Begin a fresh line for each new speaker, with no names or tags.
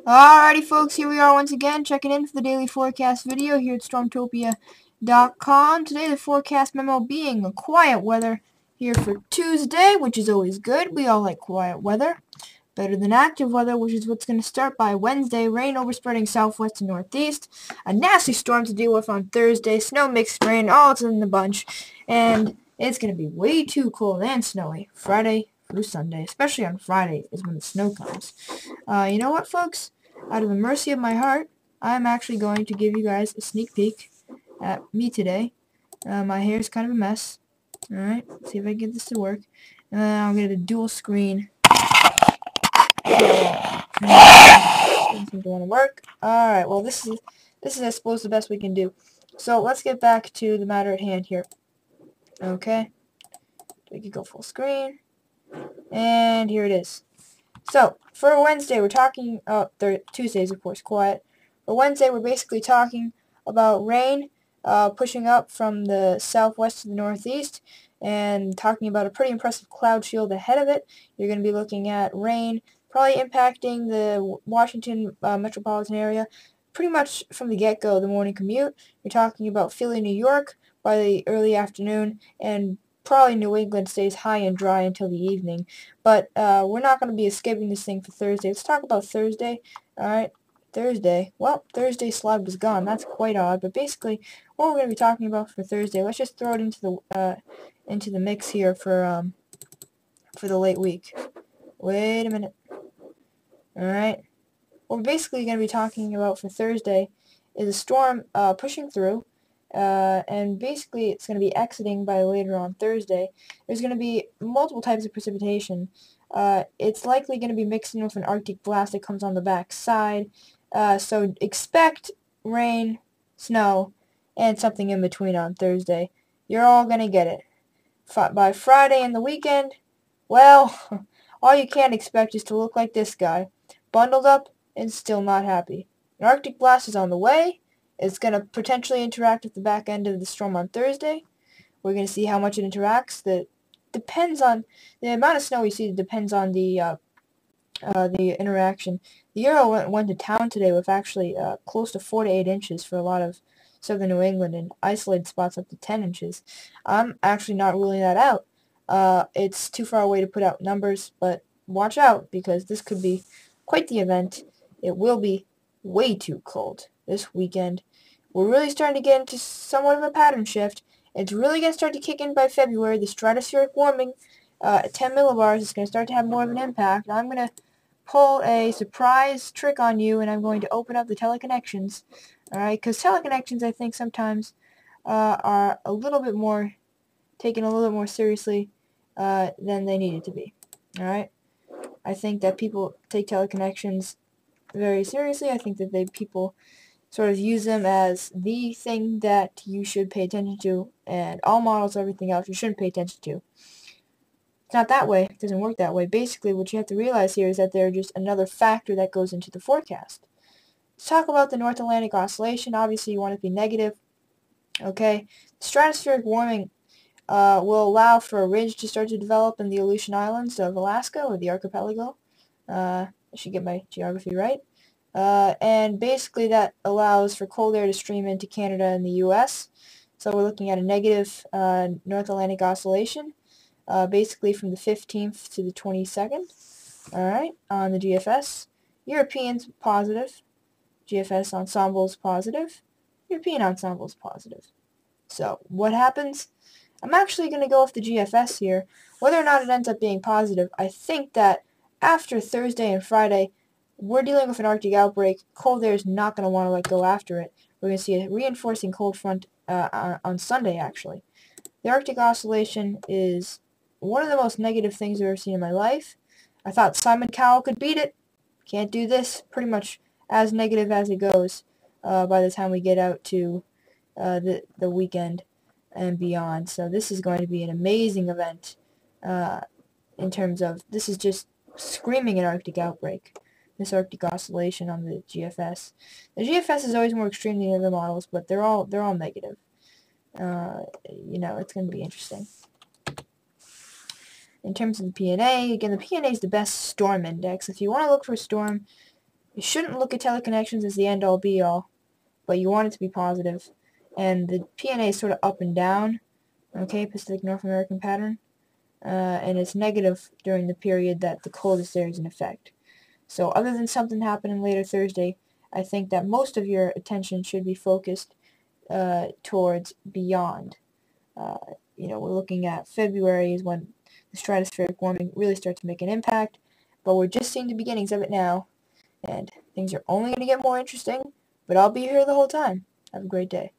Alrighty folks, here we are once again checking in for the daily forecast video here at stormtopia.com. Today the forecast memo being a quiet weather here for Tuesday, which is always good. We all like quiet weather. Better than active weather, which is what's going to start by Wednesday. Rain overspreading southwest and northeast. A nasty storm to deal with on Thursday. Snow mixed rain, all it's in the bunch. And it's going to be way too cold and snowy Friday through Sunday. Especially on Friday is when the snow comes. You know what, folks? Out of the mercy of my heart, I'm actually going to give you guys a sneak peek at me today. My hair is kind of a mess. Alright, let's see if I can get this to work. And then I'll get a dual screen. Doesn't seem to want to work. Alright, well this is I suppose the best we can do. So let's get back to the matter at hand here. Okay. We can go full screen. And here it is. So, for Wednesday, we're talking, Tuesday's, of course, quiet. For Wednesday, we're basically talking about rain pushing up from the southwest to the northeast and talking about a pretty impressive cloud shield ahead of it. You're going to be looking at rain probably impacting the Washington metropolitan area pretty much from the get-go, the morning commute. You're talking about Philly, New York by the early afternoon, and probably New England stays high and dry until the evening. But we're not going to be escaping this thing for Thursday. Let's talk about Thursday. Alright, Thursday. Well, Thursday's slide was gone. That's quite odd. But basically, what we're going to be talking about for Thursday, let's just throw it into the mix here for the late week. Wait a minute. Alright. What we're basically going to be talking about for Thursday is a storm pushing through. And basically it's going to be exiting by later on Thursday. There's going to be multiple types of precipitation. It's likely going to be mixed in with an Arctic blast that comes on the back side. So expect rain, snow, and something in between on Thursday. You're all going to get it. By Friday and the weekend, well, all you can expect is to look like this guy, bundled up and still not happy. An Arctic blast is on the way. It's going to potentially interact with the back end of the storm on Thursday. We're going to see how much it interacts. That depends on the amount of snow we see. Depends on the interaction. The Euro went to town today with actually close to 4 to 8 inches for a lot of southern New England, and isolated spots up to 10 inches. I'm actually not ruling that out. It's too far away to put out numbers, but watch out because this could be quite the event. It will be way too cold this weekend. We're really starting to get into somewhat of a pattern shift. It's really going to start to kick in by February. The stratospheric warming at 10 millibars is going to start to have more of an impact. I'm going to pull a surprise trick on you, and I'm going to open up the teleconnections. Alright, because teleconnections, I think, sometimes are a little bit more, taken a little bit more seriously than they needed to be. Alright? I think that people take teleconnections very seriously. I think that people sort of use them as the thing that you should pay attention to, and all models, everything else, you shouldn't pay attention to. It's not that way. It doesn't work that way. Basically, what you have to realize here is that they're just another factor that goes into the forecast. Let's talk about the North Atlantic Oscillation. Obviously, you want it to be negative. Okay, stratospheric warming will allow for a ridge to start to develop in the Aleutian Islands of Alaska, or the archipelago. I should get my geography right. And basically that allows for cold air to stream into Canada and the U.S. So we're looking at a negative North Atlantic Oscillation, basically from the 15th to the 22nd. Alright, on the GFS. Europeans positive. GFS ensembles positive. European ensembles positive. So what happens? I'm actually going to go with the GFS here. Whether or not it ends up being positive, I think that after Thursday and Friday, we're dealing with an Arctic outbreak. Cold air is not going to want to go after it. We're going to see a reinforcing cold front on Sunday, actually. The Arctic Oscillation is one of the most negative things I've ever seen in my life. I thought Simon Cowell could beat it. Can't do this. Pretty much as negative as it goes by the time we get out to the weekend and beyond. So this is going to be an amazing event in terms of, this is just screaming an Arctic outbreak. This Arctic Oscillation on the GFS. The GFS is always more extreme than the other models, but they're all negative. You know, it's going to be interesting. In terms of the PNA, again, the PNA is the best storm index. If you want to look for a storm, You shouldn't look at teleconnections as the end-all be-all, but you want it to be positive. And the PNA is sort of up and down, okay, Pacific North American pattern, and it's negative during the period that the coldest there is in effect. So other than something happening later Thursday, I think that most of your attention should be focused towards beyond. We're looking at February is when the stratospheric warming really starts to make an impact, but we're just seeing the beginnings of it now, and things are only going to get more interesting, but I'll be here the whole time. Have a great day.